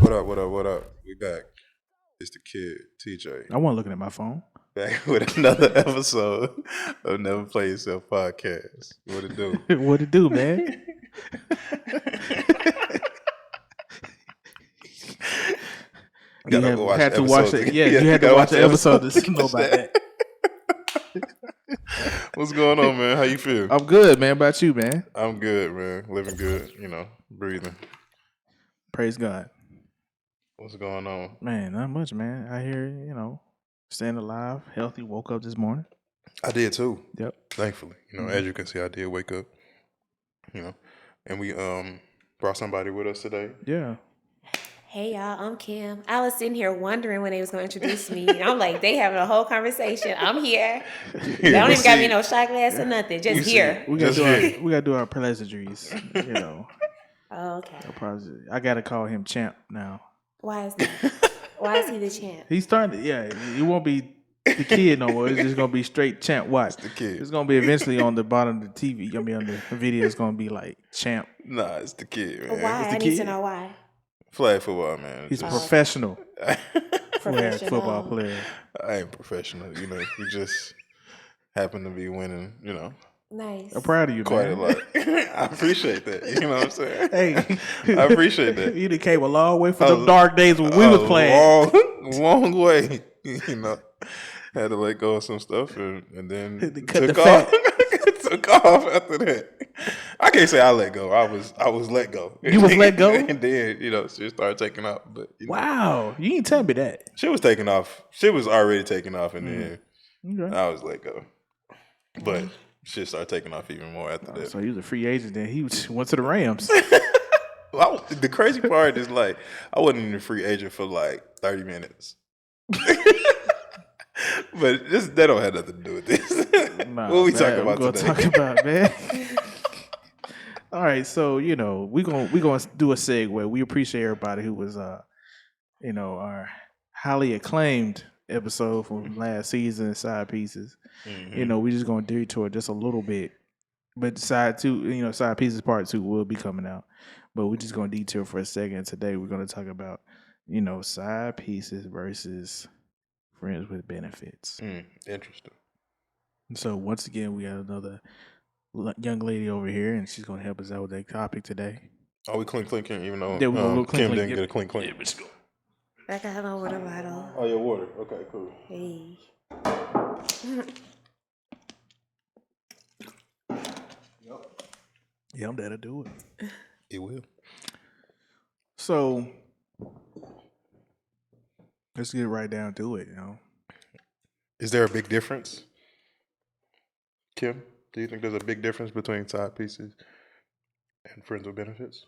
What up? What up? What up? We back. It's the kid, TJ, I wasn't looking at my phone. back with another episode of Never Play Yourself podcast. What it do? What it do, man? You Gotta watch had the to watch episodes it. again. Yeah, Yeah, you had to gotta watch the episode episodes to know catch about that. What's going on, man? How you feel? I'm good, man. About you, man? I'm good, man. Living good. Breathing. Praise God. What's going on? Man, not much, man. I hear, staying alive, healthy. Woke up this morning. I did too. Yep. Thankfully, as you can see, I did wake up. And we brought somebody with us today. Yeah. Hey y'all, I'm Kim. I was sitting here wondering when they was going to introduce me. And I'm like, they having a whole conversation. I'm here. They don't even got me no shot glass or nothing. Just here. We gotta do our pleasantries. Oh, okay. I gotta call him Champ now. Why is that? Why is he the champ? He's starting to, it won't be the kid no more. It's just gonna be straight Champ. Watch. The kid. It's gonna be eventually on the bottom of the TV. On the video, it's gonna be like Champ. Nah, it's the kid, man. Why? I need to know why. Flag football, man. He's a professional flag football player. I ain't professional, We just happen to be winning, Nice. I'm proud of you, quite man. a lot. I appreciate that. You know what I'm saying? Hey, I appreciate that. You done came a long way from the dark days when we was playing. Long way. Had to let go of some stuff and then Cut took the off. fat. Took off after that. I can't say I let go. I was let go. You was let go? And then, she started taking off. But Wow, you didn't tell me that. she was taking off. She was already taking off, and then Okay. I was let go. But shit started taking off even more after that. So he was a free agent. Then he went to the Rams. Well, the crazy part is I wasn't even a free agent for 30 minutes. But that don't have nothing to do with this. Nah, what we man, talking about we're today? gonna talk about, man. All right, so we gonna do a segue. We appreciate everybody who was our highly acclaimed episode from last season, Side Pieces. Mhm. We just gonna detour just a little bit. But Side Pieces Part 2 will be coming out. But we're just gonna detour for a second. Today we're gonna talk about, side pieces versus friends with benefits. Interesting. So once again, we got another young lady over here, and she's gonna help us out with that topic today. Are we clinking even though Yeah, we're gonna go clink, Kim clink. didn't get a clink? Yeah, let's go. I got my water bottle. Oh, your water. Okay, cool. Hey. Yeah, I'm there to do it. It will. So let's get right down to it. Is there a big difference, Kim? Do you think there's a big difference between side pieces and friends with benefits?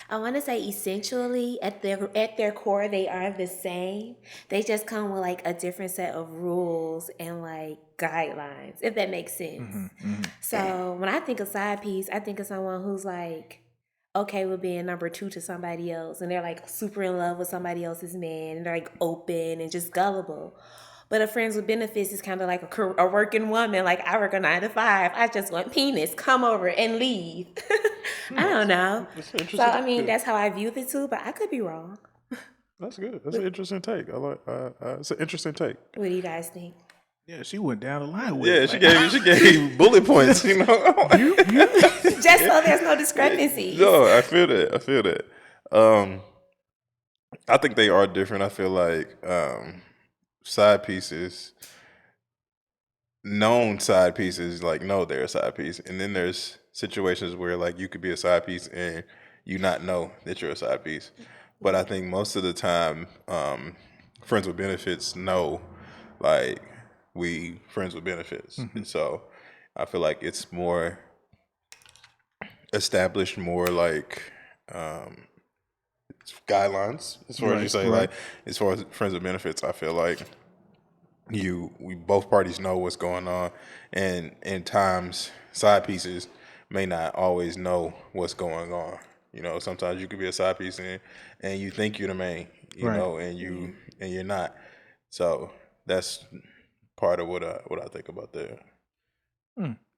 I want to say essentially at their core they are the same. They just come with a different set of rules and guidelines, if that makes sense. So when I think of side piece, I think of someone who's okay with being number two to somebody else, and they're super in love with somebody else's man, and they're open and just gullible. But a friends with benefits is kind of like a working woman. I work a 9 to 5. I just want penis. Come over and leave. I don't know. So I mean, that's how I view the two, but I could be wrong. That's good. That's an interesting take. I like. It's an interesting take. What do you guys think? Yeah, she went down the line with Yeah, it. she gave bullet points. Just so there's no discrepancies. No, I feel that. I think they are different. I feel like side pieces, known side pieces, know they're a side piece, and then there's situations where you could be a side piece and you not know that you're a side piece. But I think most of the time, friends with benefits know, we friends with benefits, and so I feel like it's more established, more guidelines as far as you say, right. as far as friends with benefits. I feel like we both parties know what's going on, and in times side pieces may not always know what's going on. Sometimes you could be a side piece and you think you're the main, and you're not. So that's part of what I think about that.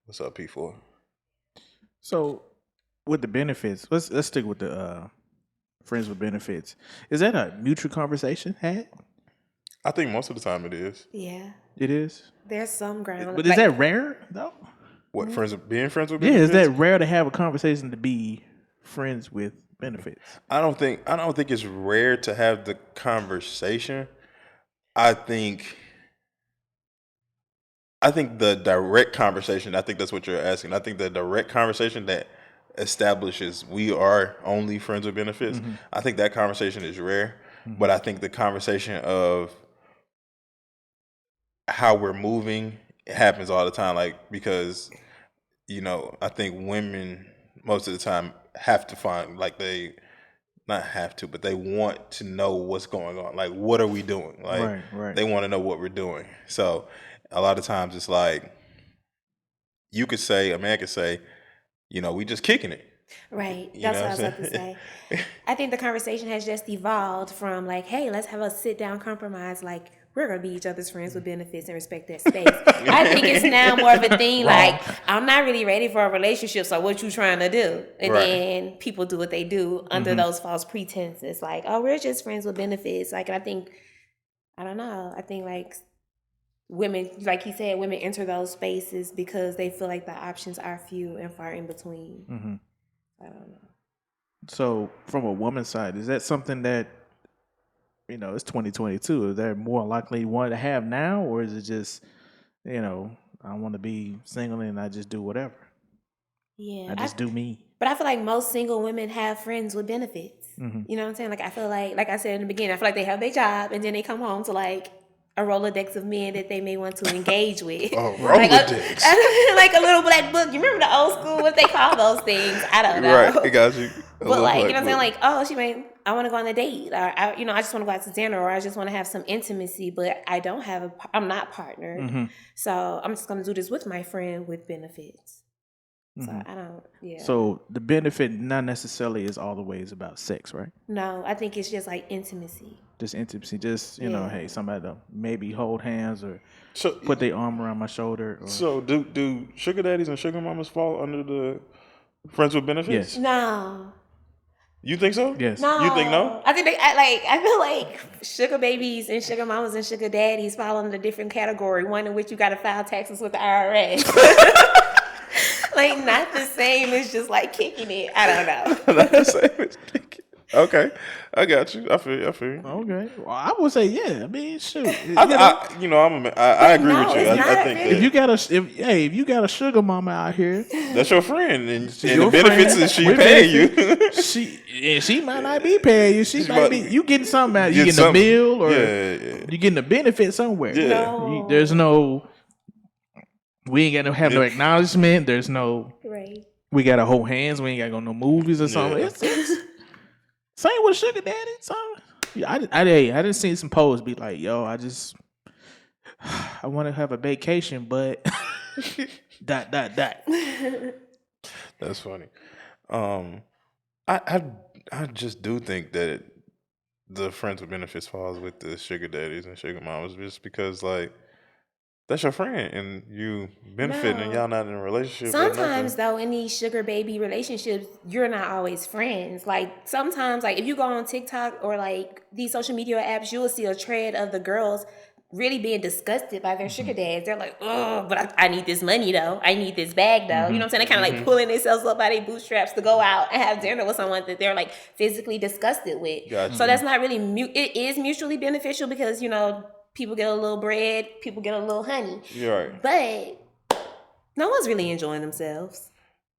What's up, P4? So with the benefits, let's stick with the friends with benefits. Is that a mutual conversation had? I think most of the time it is. Yeah. It is. There's some ground. But is that rare though? What being friends with Yeah, is benefits? that rare to have a conversation to be friends with benefits? I don't think it's rare to have the conversation. I think the direct conversation, I think that's what you're asking. I think the direct conversation that establishes we are only friends with benefits, I think that conversation is rare. But I think the conversation of how we're moving happens all the time. Like, because, I think women most of the time have to find, like, they not have to, but they want to know what's going on. Like, what are we doing? Like, Right. they want to know what we're doing. So a lot of times it's like, a man could say, we just kicking it. Right. You That's know what I was what about I'm to saying? say. I think the conversation has just evolved from like, hey, let's have a sit down compromise. Like, we're going to be each other's friends with benefits and respect their space. I think it's now more of a thing like, I'm not really ready for a relationship, so what you trying to do? And Right. then people do what they do under those false pretenses. Like, oh, we're just friends with benefits. Like, I think, I don't know. I think like women, like he said, women enter those spaces because they feel like the options are few and far in between. I don't know. So, from a woman's side, is that something that it's 2022? Is that more likely you want to have now, or is it just I want to be single and I just do whatever? Yeah. I just do me. But I feel like most single women have friends with benefits. You know what I'm saying? Like, I feel like I said in the beginning, I feel like they have their job and then they come home to like a Rolodex of men that they may want to engage with. Oh, Like Rolodex. like a little black book. You remember the old school, what they call those things? I don't know. Right, I got you. But like, you know what I'm saying? Like, oh, I want to go on a date, or I just want to go out to dinner, or I just want to have some intimacy, but I'm not partnered. So I'm just going to do this with my friend with benefits. So I don't, yeah. So the benefit not necessarily is all the ways about sex, right? No, I think it's just like intimacy. Just intimacy, just Yeah. hey, somebody to maybe hold hands or So, put their arm around my shoulder. Or, so do sugar daddies and sugar mamas fall under the friends with benefits? Yes. No. You think so? Yes. No. You think no? I think I feel like sugar babies and sugar mamas and sugar daddies fall under a different category, one in which you got to file taxes with the IRS. Like, not the same as just like kicking it. I don't know. Not the same as kicking. Okay, I got you. I feel you. Okay. Well, I would say yeah. I mean, shoot. I agree no, with you. it's I not think really. If you got a sugar mama out here, that's your friend, and the your benefits friend is she with paying you. she might not be paying you. She might be you getting something out. You Get getting a something. meal or Yeah. you getting a benefit somewhere. Yeah. No. There's no. We ain't got to have no Yeah. acknowledgement. There's no. Right. We got to hold hands. We ain't got to go no movies or something. Yeah. It's same with sugar daddy. Yeah, I didn't see some posts be like, yo, I want to have a vacation, but dot. That's funny. I just do think that the friends with benefits falls with the sugar daddies and sugar mamas, just because like that's your friend and you benefiting and No. y'all not in a relationship. or Sometimes nothing. though, in these sugar baby relationships, you're not always friends. Like sometimes, like if you go on TikTok or like these social media apps, you will see a thread of the girls really being disgusted by their sugar dads. They're like, oh, but I need this money though. I need this bag though. You know what I'm saying? They kind of like pulling themselves up by their bootstraps to go out and have dinner with someone that they're like physically disgusted with. Gotcha. So that's not really, it is mutually beneficial because, people get a little bread, people get a little honey. You're right. But no one's really enjoying themselves.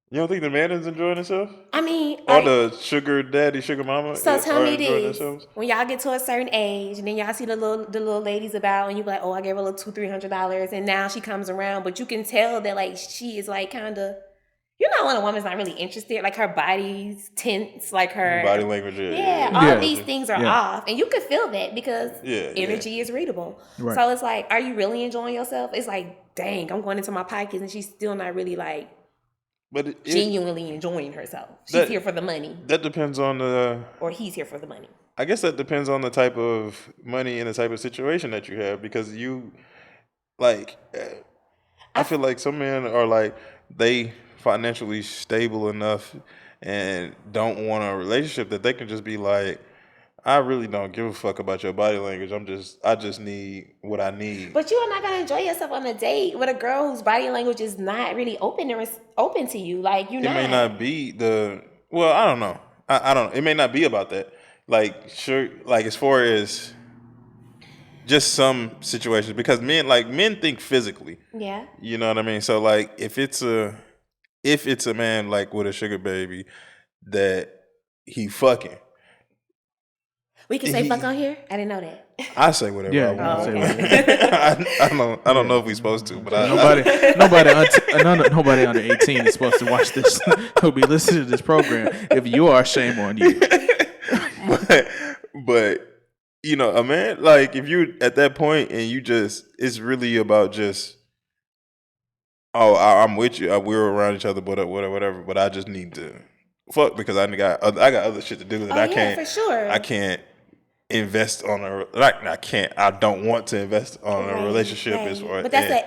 You don't think the man is enjoying himself? I mean, Or like, the sugar daddy, sugar mama so tell are me enjoying this: themselves? when y'all get to a certain age, and then y'all see the little ladies about, and you be like, "Oh, I gave her a little $200-$300," and now she comes around, but you can tell that like she is like kind of, when a woman's not really interested, like her body's tense, like her Body language. Yeah, all Yeah. these things are Yeah. off, and you can feel that because Yeah, energy is readable. Right. So it's like, are you really enjoying yourself? It's like, dang, I'm going into my pockets, and she's still not really like But genuinely enjoying herself. She's that- here for the money, that depends on the. or he's here for the money. I guess that depends on the type of money and the type of situation that you have, because you, like, I feel like some men are like, they financially stable enough and don't want a relationship, that they can just be like, I really don't give a fuck about your body language. I just need what I need. But you are not gonna enjoy yourself on a date with a girl whose body language is not really open to you. Like It may not be well, I don't know. I don't. It may not be about that. Like sure, like as far as just some situations, because men think physically. Yeah. You know what I mean? So like if it's a man like with a sugar baby that he fucking, We can say fuck on here? I didn't know that. I say whatever Yeah, I you want. can say whatever. I don't know if we're supposed to, but Nobody under 18 is supposed to watch this. Who'll be listening to this program. If you are, shame on you. but you know, a man, like if you at that point and you just, it's really about just, I'm with you, we're around each other, but whatever. But I just need to fuck because I got other shit to do that I can't. For sure. I can't invest on I don't want to invest on a relationship as far. But that's an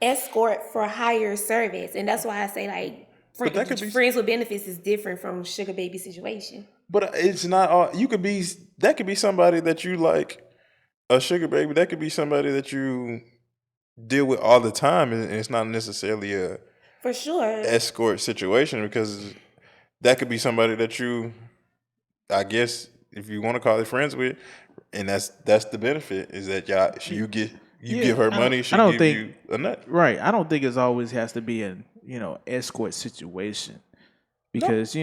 escort for higher service, and that's why I say like friends with benefits is different from sugar baby situation. But it's not all. That could be somebody that you like, a sugar baby. That could be somebody that you deal with all the time, and it's not necessarily a for sure escort situation, because that could be somebody that you, I guess, if you want to call it friends with, and that's the benefit, is that you give her money, she give you a nut. Right. I don't think it always has to be an escort situation, because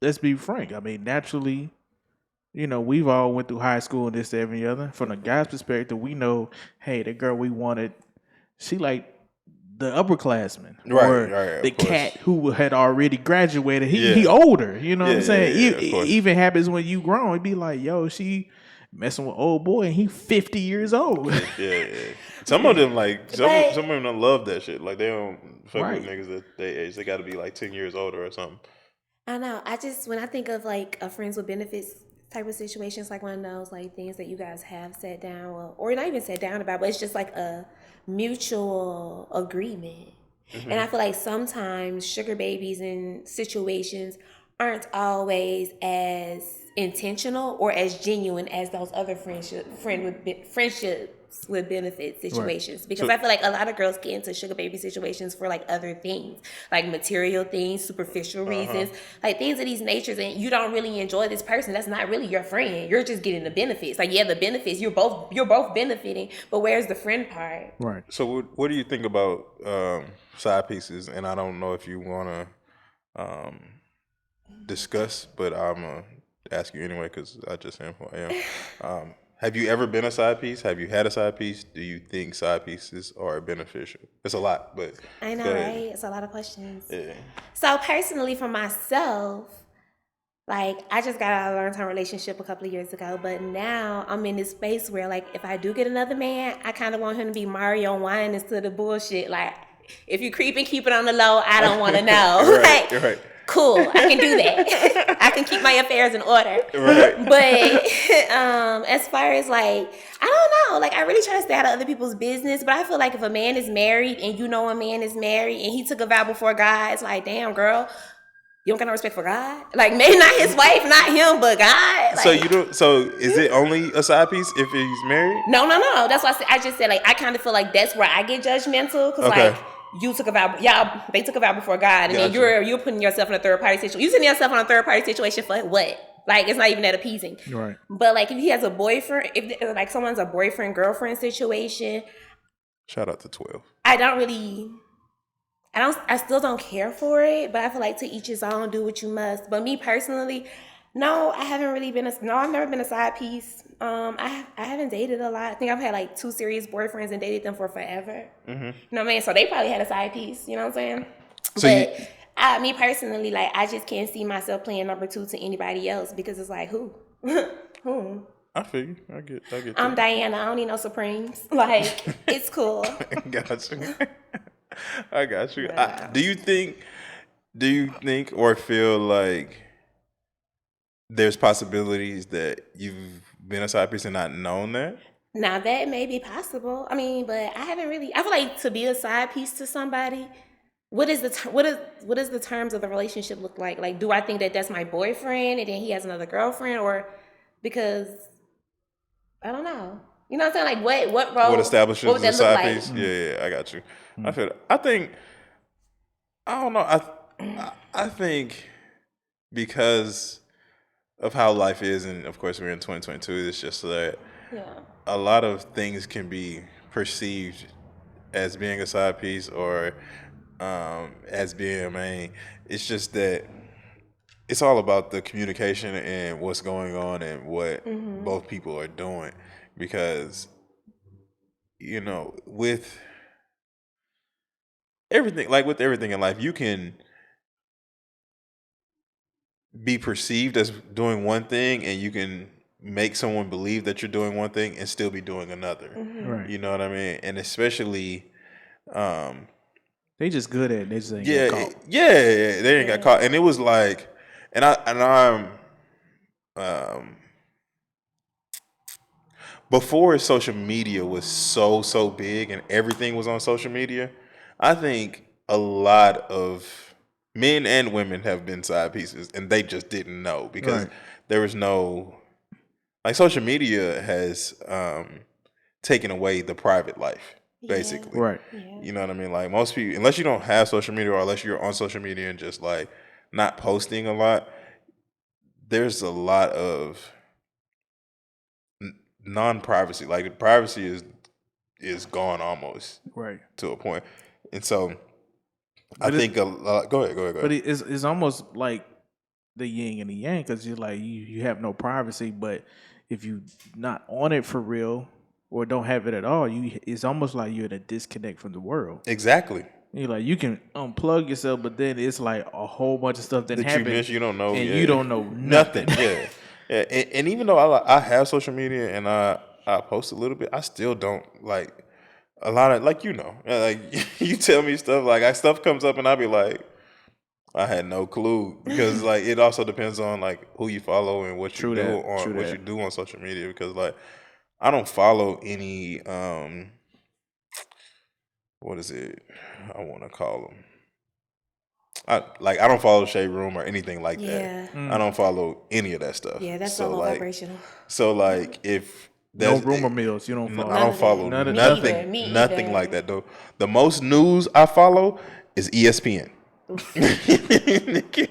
let's be frank. I mean, naturally, we've all went through high school and this, that, and the other. From a guy's perspective, we know, hey, the girl we wanted, she like the upperclassman, or the cat who had already graduated. He older. You know what I'm saying? It even happens when you grown. It'd be like, yo, she messing with old boy and he 50 years old. Yeah. Some of them some of them don't love that shit. Like they don't fuck with niggas at their age. They got to be like 10 years older or something. I know. When I think of like a friends with benefits type of situations, like one of those like things that you guys have sat down or not even sat down about, but it's just like a mutual agreement. Mm-hmm. And I feel like sometimes sugar babies in situations aren't always as intentional or as genuine as those other friendships with benefit situations. Right. Because I feel like a lot of girls get into sugar baby situations for like other things, like material things, superficial reasons, like things of these natures, and you don't really enjoy this person. That's not really your friend. You're just getting the benefits. Like, yeah, the benefits, you're both benefiting, but where's the friend part? Right. So what do you think about side pieces? And I don't know if you want to discuss, but I'm going to ask you anyway because I just am who I am. Have you ever been a side piece? Have you had a side piece? Do you think side pieces are beneficial? It's a lot, but I know, right? It's a lot of questions. Yeah. So personally, for myself, like I just got out of a long-term relationship a couple of years ago, but now I'm in this space where, like, if I do get another man, I kind of want him to be Mario Wine instead of bullshit. Like, if you creep and keep it on the low, I don't want to know. Right. Cool, I can do that. I can keep my affairs in order. Right. But as far as like, I don't know, like I really try to stay out of other people's business, but I feel like if a man is married and you know a man is married and he took a vow before God, it's like, damn, girl, you don't got no respect for God? Like, maybe not his wife, not him, but God. Like, so is it only a side piece if he's married? No. That's why I just said, like, I kind of feel like that's where I get judgmental, because like, you took a vow, they took a vow before God, and then you're putting yourself in a third party situation. You sending yourself on a third party situation for what? Like, it's not even that appeasing. Right. But like, if he has a boyfriend, if like someone's a boyfriend girlfriend situation, shout out to 12. I still don't care for it, but I feel like to each his own, do what you must. But me personally, no, I've never been a side piece. I haven't dated a lot. I think I've had like 2 serious boyfriends and dated them for forever. Mm-hmm. You know what I mean? So they probably had a side piece. You know what I'm saying? Me personally, like I just can't see myself playing number 2 to anybody else, because it's like, who? Who? I feel you. I get I'm Diana. I don't need no Supremes. Like, it's cool. I got you. Do you think or feel like there's possibilities that you've been a side piece and not known that? Now that may be possible. I mean, but I haven't really. I feel like to be a side piece to somebody, what is what is the terms of the relationship look like? Like, do I think that that's my boyfriend and then he has another girlfriend, or because I don't know. You know what I'm saying? Like, what role? What establishes what would the that look side like? piece? Yeah, I got you. I feel. I think. I don't know. I think because of how life is, and of course we're in 2022. It's just that Yeah. a lot of things can be perceived as being a side piece or as being a main. It's just that it's all about the communication and what's going on and what both people are doing. Because, with everything, like with everything in life, you can be perceived as doing one thing and you can make someone believe that you're doing one thing and still be doing another. Right. You know what I mean? And especially, They just good at it. They just ain't yeah, get caught. they ain't got caught. And it was like, I'm before social media was so big and everything was on social media, I think a lot of men and women have been side pieces and they just didn't know because Right. there was no, like, social media has taken away the private life, basically. Right. Yeah. You know what I mean? Like, most people, unless you don't have social media or unless you're on social media and just like not posting a lot, there's a lot of non-privacy. Like, privacy is gone almost Right. to a point. And so But I think a lot. Go ahead. But it's almost like the yin and the yang because you're like you have no privacy, but if you not on it for real or don't have it at all, it's almost like you're in a disconnect from the world. Exactly. You're like you can unplug yourself, but then it's like a whole bunch of stuff that That happened. you miss, you don't know, and yeah. you don't know nothing. nothing. Yeah, yeah. And even though I have social media and I post a little bit, I still don't like a lot of, like, like you tell me stuff, like stuff comes up and I be like, I had no clue, because like it also depends on like who you follow and what True you do that, on true what that. you do on social media, because like I don't follow any what is it I want to call them. I don't follow Shade Room or anything like Yeah. that. I don't follow any of that stuff. Yeah, that's so so low like vibrational. so like if No that's rumor mills. You don't follow. I don't follow None of- nothing, Me nothing either. like that though. The most news I follow is ESPN.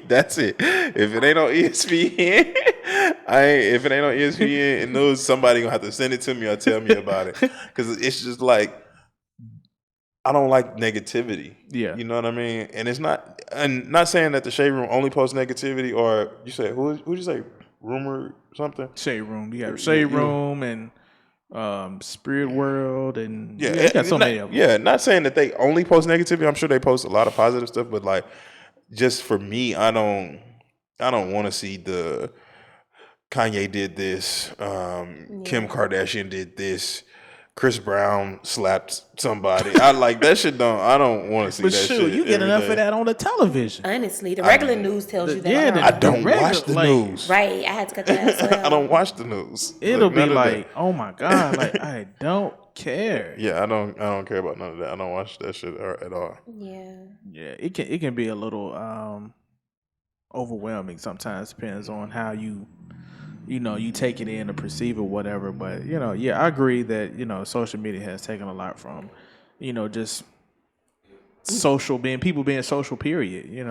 That's it. If it ain't on ESPN, if it ain't on ESPN and news, somebody gonna have to send it to me or tell me about it, because it's just like I don't like negativity. Yeah. You know what I mean? And it's not, and not saying that the Shade Room only posts negativity, or you say who'd you say, rumor something? Shade Room. You got Shade Room and Spirit World and you got so many of them. Yeah, not saying that they only post negativity. I'm sure they post a lot of positive stuff, but like, just for me, I don't want to see the Kanye did this, Kim Kardashian did this, Chris Brown slapped somebody. I like that shit. I don't want to see But that shoot, shit. you get every enough day. of that on the television. Honestly, the regular news tells you that. yeah, now. I don't regular, watch the like, news. Right, I had to cut that as well. I don't watch the news. It'll be none of that. like, oh my God, like I don't care. Yeah, I don't care about none of that. I don't watch that shit at all. Yeah. Yeah, it can be a little overwhelming sometimes. Depends on how you take it in or perceive it, whatever. But yeah, I agree that social media has taken a lot from just people being social. Period. You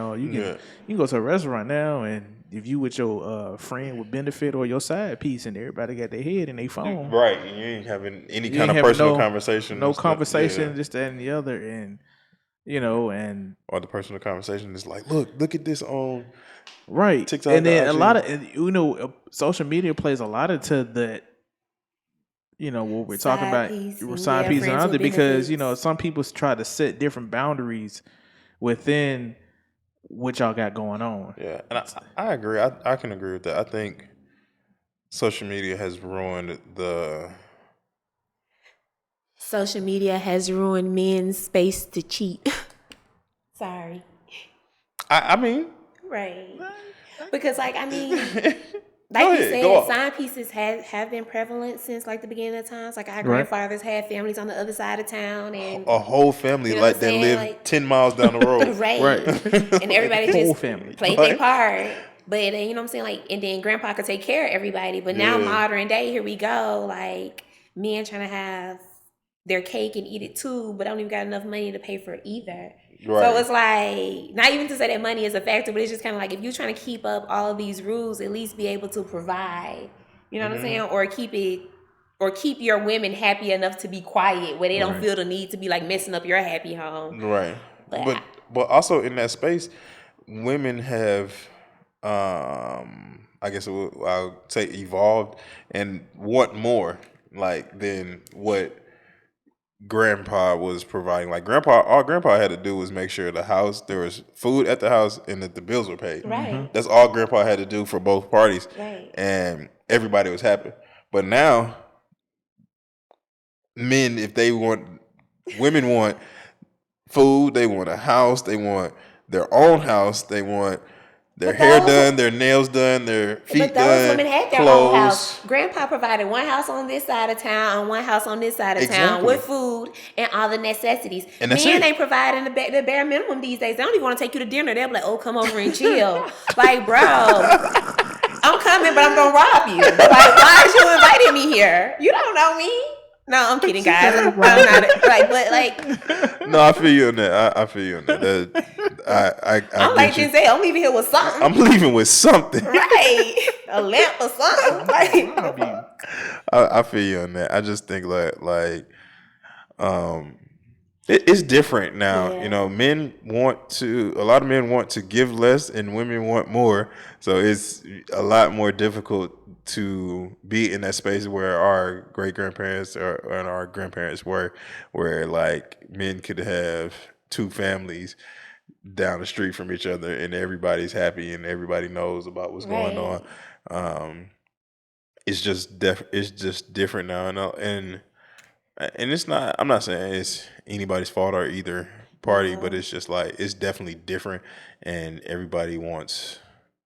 can go to a restaurant now, and if you with your friend with benefit or your side piece, and everybody got their head in their phone, Right, and you ain't having any You kind ain't of having personal conversation. no and stuff. conversation, Yeah. this, that, and the other, and and Or the personal conversation is like, look at this on right, TikTok, and then a IG. lot of social media plays a lot into that. What we're talking Side about, piece, side piece and friends other, with because benefits. some people try to set different boundaries within what y'all got going on. Yeah, and I agree. I can agree with that. I think social media has ruined the. Social media has ruined men's space to cheat. Sorry. I mean, Right. Because, like, I mean, Like Go you ahead, go said, off. side pieces have been prevalent since like the beginning of times. Like our Right. grandfathers had families on the other side of town, and A whole family you know what like I'm that saying? live Like 10 miles down the road. right. And everybody Whole just family. played Right. their part. But you know what I'm saying? Like, and then grandpa could take care of everybody. But now Yeah. modern day, here we go. Like men trying to have their cake and eat it too, but I don't even got enough money to pay for either. Right. So it's like, not even to say that money is a factor, but it's just kind of like if you're trying to keep up all of these rules, at least be able to provide. You know what I'm saying? Or keep your women happy enough to be quiet where they don't Right. feel the need to be like messing up your happy home. Right. But But also in that space, women have I guess I'll say evolved and want more like than what grandpa was providing. Like all grandpa had to do was make sure there was food at the house and that the bills were paid. Right. That's all grandpa had to do for both parties. Right. And everybody was happy. But now men, if they want women want food, they want a house, they want their own house, they want their But hair those- done, their nails done, their feet But those done, women had their clothes. own house. Grandpa provided one house on this side of town and one house on this side of town Exactly. with food and all the necessities. And that's Men it. ain't providing the bare minimum these days. They don't even want to take you to dinner. They'll be like, oh, come over and chill. Like, bro, I'm coming, but I'm going to rob you. Like, why are you inviting me here? You don't know me. No, I'm kidding, guys. I'm not, like, but like, No, I feel you on that. I feel you on that. I I'm like get you. Denzel. I'm leaving here with something. I'm leaving with something. Right. A lamp or something. Like, I feel you on that. I just think it's different now. Yeah. You know, a lot of men want to give less and women want more. So it's a lot more difficult to be in that space where our great grandparents and our grandparents were, where like men could have two families down the street from each other and everybody's happy and everybody knows about what's going Right. on. It's just different now, and it's not. I'm not saying it's anybody's fault or either party, but it's just like it's definitely different, and everybody wants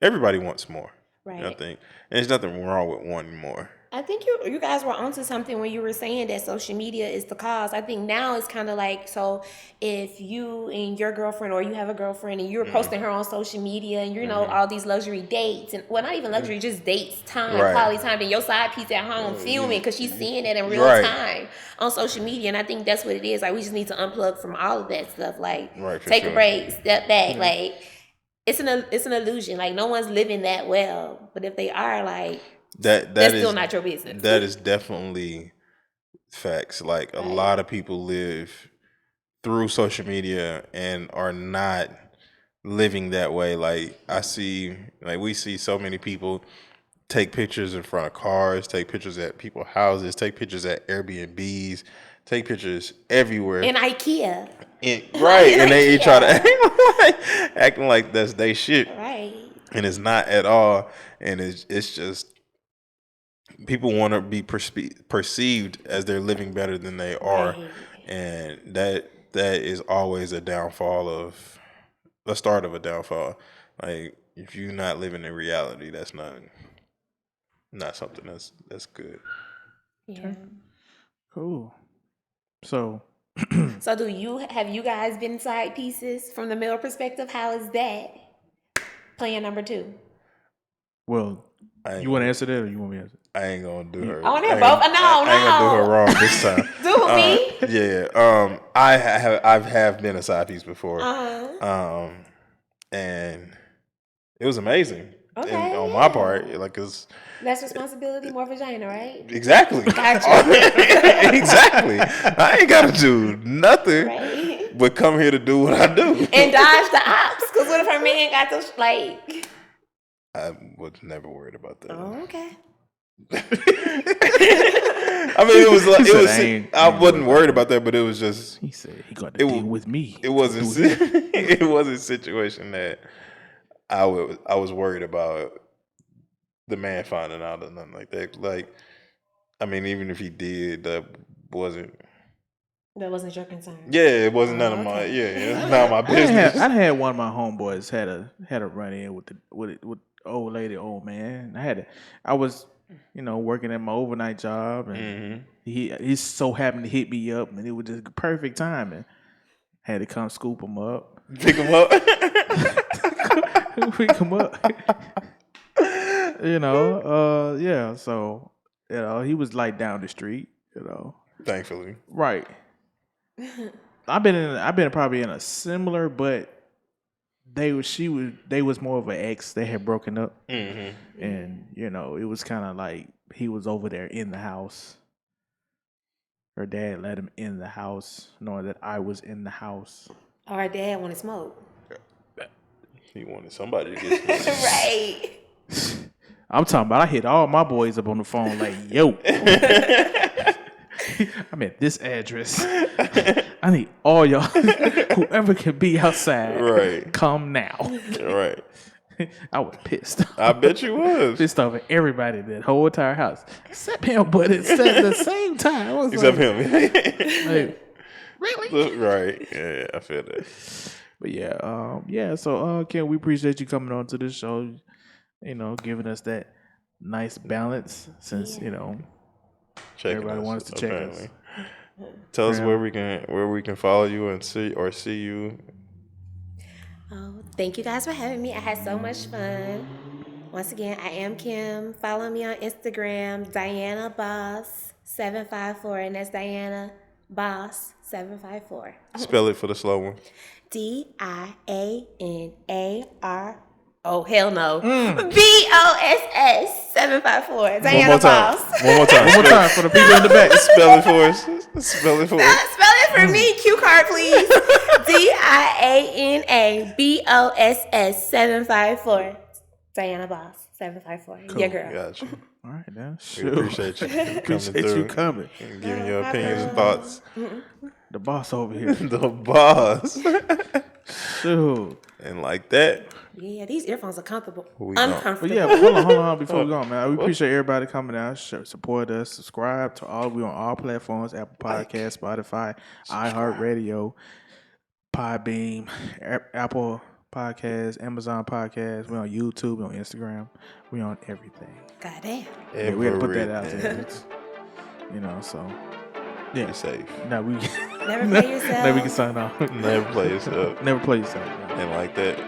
more. right. I think, and there's nothing wrong with wanting more. I think you guys were onto something when you were saying that social media is the cause. I think now it's kind of like, so if you and your girlfriend or you have a girlfriend and you're posting her on social media and you know all these luxury dates and well not even luxury just dates time Right. quality time and your side piece at home filming because she's seeing it in real Right. time on social media and I think that's what it is. Like we just need to unplug from all of that stuff. Like Right, for take sure. a break, step back. Like it's an illusion. Like no one's living that well, but if they are, like That's that's still not your business. That is definitely facts. Like a lot of people live through social media and are not living that way. Like we see so many people take pictures in front of cars, take pictures at people's houses, take pictures at Airbnbs, take pictures everywhere. in IKEA. Right, and they Like, try to yeah. acting like that's they shit, Right. and it's not at all. And it's just people want to be perceived as they're living better than they are, Right. and that is always the start of a downfall. Like if you're not living in reality, that's not something that's good. Yeah. Cool. So So have you guys been side pieces from the male perspective? How is that? Plan number 2. well, you want to answer that or you want me to answer? I ain't gonna do her. I wanna hear ain't- both. No, I ain't gonna do her no. wrong this time. Do me. Yeah. I have been a side piece before. Uh-huh. And it was amazing. Okay, And on yeah. my part, like it's Less responsibility, more vagina, right? exactly. Gotcha. Exactly. I ain't gotta do nothing Right. but come here to do what I do. And dodge the ops. Because what if her man got those, like... I was never worried about that. Oh, okay. I mean, it was like He said, I wasn't worried about that, but it was just He said he got to deal with me. it wasn't it wasn't a situation that I was worried about the man finding out or nothing like that. Like, I mean, even if he did, that wasn't That wasn't your concern. Yeah, it wasn't none of my. Yeah, it's not my business. I had one of my homeboys had a run in with old lady, old man. I was, working at my overnight job, and he's so happened to hit me up, and it was just perfect timing. Had to come scoop him up, Pick him up. pick him up. Yeah. So he was like down the street. Thankfully. Right. I've been probably in a similar, but they was more of an ex. They had broken up, and it was kind of like he was over there in the house. Her dad let him in the house, knowing that I was in the house. Our dad want to smoke. He wanted somebody to get some. Right. I'm talking about I hit all my boys up on the phone like, yo. I'm at this address. I need all y'all, whoever can be outside, Right. come now. Right. I was pissed. I bet you was. Pissed off at everybody in that whole entire house. Except him, but at the same time. I was Except like, him. like, really? Right. Yeah, I feel that. But yeah. So, Ken, we appreciate you coming on to this show. Giving us that nice balance since Checking everybody us, wants to check us. apparently. Tell us where we can follow you and see you. Oh, thank you guys for having me. I had so much fun. Once again, I am Kim. Follow me on Instagram, Diana Boss 754, and that's Diana Boss 754. Spell it for the slow one. DIANAR. Oh, hell no. BOSS 754. Diana One more time. Boss. One more time. One more time for the people in the back. Spell it for us. Spell it for us. Spell it for me. Cue card, please. DIANABOSS 754. Diana Boss 754. Cool. Yeah, girl. Gotcha. All right, now. We Sure. appreciate you coming Appreciate through you coming. and giving your opinions and thoughts. The boss over here. The boss. Shoot. And like that, Yeah, these earphones are comfortable. We don't. Uncomfortable. But yeah, hold on before we go, man. We appreciate everybody coming out, support us, subscribe to all. We on all platforms: Apple Podcasts, Spotify, iHeartRadio, Podbeam, Apple Podcasts, Amazon Podcasts. We on YouTube, we on Instagram, we on everything. Goddamn. Yeah, we had to put that out everything. there. So yeah. Be safe. Never Now we play yourself. now we can sign off. Never play yourself. Never play yourself. And like that,